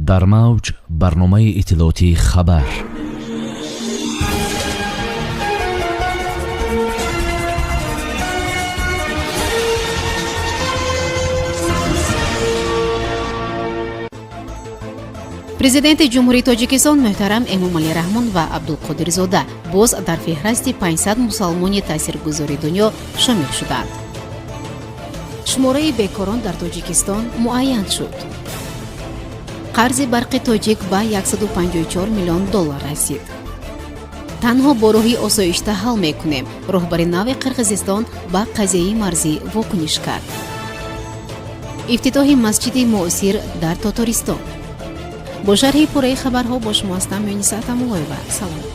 дар мавҷ барномаи иттилоотии хабар. президенти ҷумҳурии тоҷикистон муҳтарам Эмомалӣ Раҳмон ва Абдулқодирзода боз дар феҳрасти 500 мусалмони таъсиргузори дунё шомил шуданд. шумораи бекорон дар тоҷикистон муайян шуд. қарзи барқи тоҷик ба $154 миллион расид. танҳо бо роҳи осоишта ҳал мекунем. роҳбари нави Қирғизистон ба қазияи марзӣ вокуниш кард. ифтитоҳи масҷиди муосир дар Татаристон. бо шарҳи пурраи хабарҳо бо шумо ҳастам Юниса Атамуллоева. салом.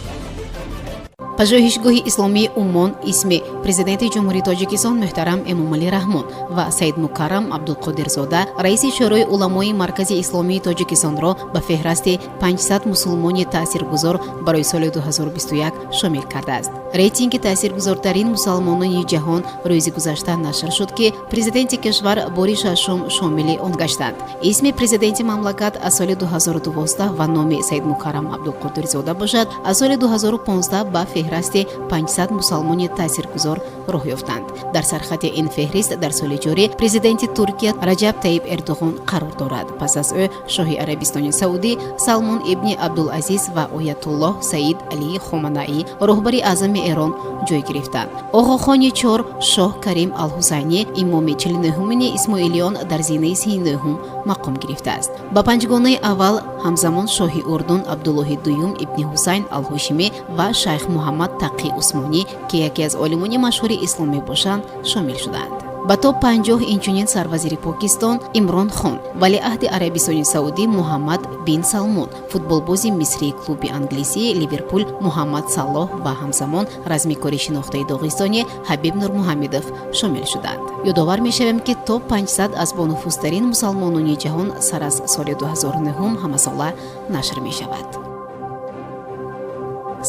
пажӯҳишгоҳи исломии Умон исми президенти ҷумҳурии Тоҷикистон муҳтарам Эмомалӣ Раҳмон ва Саид Мукаррам Абдулқодирзода раиси шӯрои уламои маркази исломии Тоҷикистонро ба феҳрасти 500 мусулмони таъсиргузор барои соли 2021 шомил кардааст. рейтинги таъсиргузортарин мусалмонони ҷаҳон рӯзи гузашта нашр шуд ки президенти кишвар бори шашум шомили он гаштанд. исми президенти мамлакат аз соли 2012 ва номи Саид Мукаррам Абдулқодирзода бошад. аз соли 2015 ба феҳрасти 500 мусалмони таъсиргузор роҳ ёфтанд. дар сархати ин феҳрист дар соли ҷорӣ президенти Туркия Раҷаб Таyyib Эрдоғон қарор дорад. пас аз ӯ шоҳи Арабистони Саудӣ Салмон ибни Абдулазиз ва Оятуллоҳ Саид Алии Хоманаӣ роҳбари аъзами Эрон ҷой гирифтанд. оғохони чор Шоҳ Карим Ал-Ҳусайнӣ имоми 49-умини Исмоилиён дар зинаи 39 мақом гирифтааст. ба панҷгонаи аввал ҳамзамон шоҳи Урдун Абдуллоҳи дуюм ибни Ҳусайн Ал-Ҳошимӣ ва шайх Муҳаммад Тақӣ Усмонӣ ки яке аз олимони машҳури исломӣ бошанд шомил шуданд. ба то 50 инчунин сарвазири Покистон Имрон Хон, валиаҳди Арабистони Саудӣ Муҳаммад бин Салмон, футболбози мисрии клуби англисии Ливерпул Муҳаммад Салоҳ ва ҳамзамон размикори шинохтаи доғистони Ҳабиб Нурмуҳаммедов шомил шуданд. ёдовар мешавем ки то 500 аз бонуфузтарин мусалмонони ҷаҳон сар аз соли 2009 ҳамасола нашр мешавад.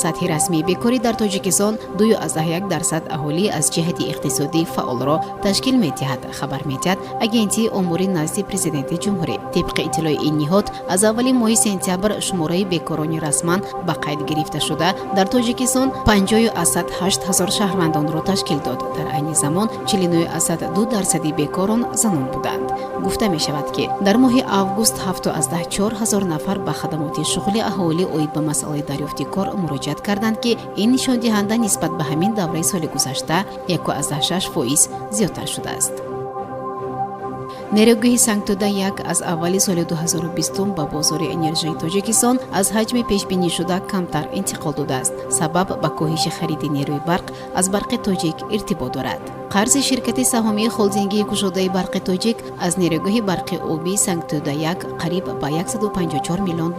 сатҳи расмии бекорӣ дар Тоҷикистон 2,1% аҳолӣ аз ҷиҳати иқтисодӣ фаъолро ташкил медиҳад, хабар медиҳад агентии омури назди президенти ҷумҳурӣ. тибқи иттилои ин ниҳод аз аввали моҳи сентябр шумораи бекорони расман ба қайд гирифта шуда дар Тоҷикистон 50,8 ҳазор шаҳрвандонро ташкил дод. дар айни замон 49,2% бекорон занон буданд. гуфта мешавад ки дар моҳи август 7,4 ҳазор нафар ба хадамоти шуғли аҳолӣ оид ба масъалаи дарёфти кор муроҷиат карданд ки ин нишондиҳанда нисбат ба ҳамин давраи соли гузашта 1,6% зиёдтар шудааст. нерӯгоҳи сангтӯда 1 аз аввали соли 2020 ба бозори энержияи Тоҷикистон аз ҳаҷми пешбинишуда камтар интиқол додааст. сабаб ба коҳиши хариди нерӯи барқ аз барқи тоҷик иртибот дорад. қарзи ширкати саҳомии холдингии кушодаи барқи тоҷик аз нерӯгоҳи барқи обии сангтӯда 1 қариб ба $154 миллион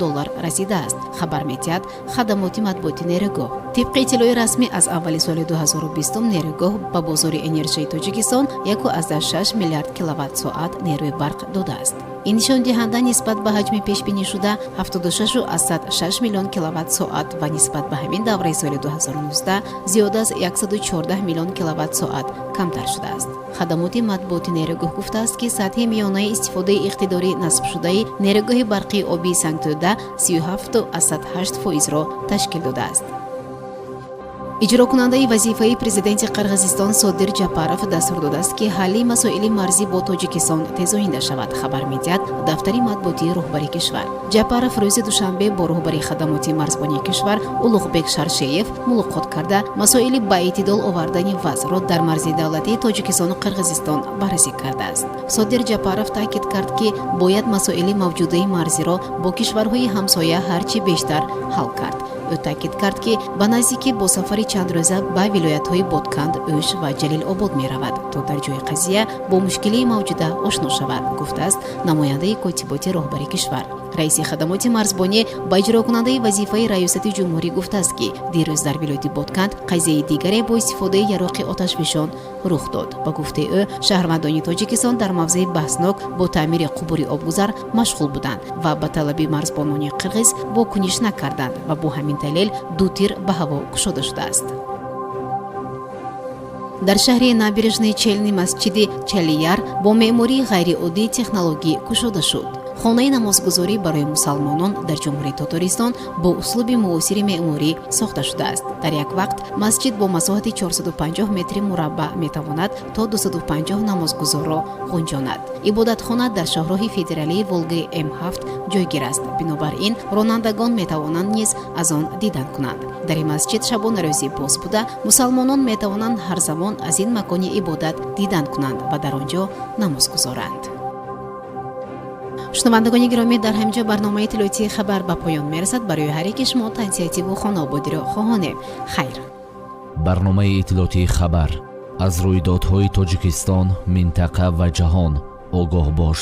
расидааст, хабар медиҳад хадамоти матбуоти нерӯгоҳ. тибқи иттилои расмӣ аз аввали соли 2020 нерӯгоҳ ба бозори энержияи Тоҷикистон 1,6 миллиард киловатт-соат нерӯи барқ додааст. ин нишондиҳанда нисбат ба ҳаҷми пешбинишуда 76,6 миллион киловатт-соат ва нисбат ба ҳамин давраи соли 2019 зиёда аз 114 миллион киловатт-соат камтар шудааст. хадамоти матбуоти нерӯгоҳ гуфтааст ки сатҳи миёнаи истифодаи иқтидорӣ насбшудаи нерӯгоҳи барқи обии сангтӯда 37,8%-ро ташкил додааст. иҷрокунандаи вазифаи президенти Қирғизистон Содир Ҷапаров дастур додааст ки ҳалли масоили марзӣ бо Тоҷикистон тезоинда шавад, хабар медиҳад дафтари матбуотии роҳбари кишвар. Ҷапаров рӯзи душанбе бо роҳбари хадамоти марзбонии кишвар Улуғбек Шаршеев мулоқот карда масоили ба эътидол овардани вазъро дар марзи давлатии Тоҷикистону Қирғизистон баррасӣ кардааст. Содир Ҷапаров таъкид кард ки бояд масоили мавҷудаи марзиро бо кишварҳои ҳамсоя ҳарчи бештар ҳал кард. ӯ таъкид кард ки ба наздикӣ бо сафари чандрӯза ба вилоятҳои Ботканд, Ӯш ва Ҷалилобод меравад, то дар ҷои қазия бо мушкилии мавҷуда ошно шавад, гуфтааст намояндаи котиботи роҳбари кишвар. раиси хадамоти марзбонӣ ба иҷрокунандаи вазифаи раёсати ҷумҳурӣ гуфтааст ки дирӯз дар вилояти Ботканд қазияи дигаре бо истифодаи яроқи оташфишон рух дод. ба гуфтаи ӯ шаҳрвандони Тоҷикистон дар мавзеи баҳснок бо таъмири қубури обгузар машғул буданд ва ба талаби марзбонони қирғиз вокуниш накарданд ва бо ҳамин далел ду тир ба ҳаво кушода шудааст. дар шаҳри набережнаи Челни масҷиди Чалияр бо меъмории ғайриоддии технологӣ кушода шуд. хонаи намозгузорӣ барои мусалмонон дар ҷумҳурии Татористон бо услуби муосири меъморӣ сохта шудааст. Дар як вақт масҷид бо масоҳати 450 метри мураббаъ метавонад то 250 намозгузорро ғунҷонад. ибодатхона дар шоҳроҳи федералии Волгаи М7 ҷойгир аст. бинобар ин ронандагон метавонанд низ аз он дидан кунанд. дар ин масҷид шабона рӯзӣ боз буда, мусалмонон метавонанд ҳар замон аз ин макони ибодат дидан кунанд ва дар он ҷо намоз гузоранд. шунавандагони гиромӣ, дар ҳаминҷо барномаи иттилоотии хабар ба поён мерасад. барои ҳар яке шумо тансиятиву хонободиро хоҳонем. хайр. барномаи иттилоотии хабар аз рӯйдодҳои Тоҷикистон, минтақа ва ҷаҳон огоҳ бош.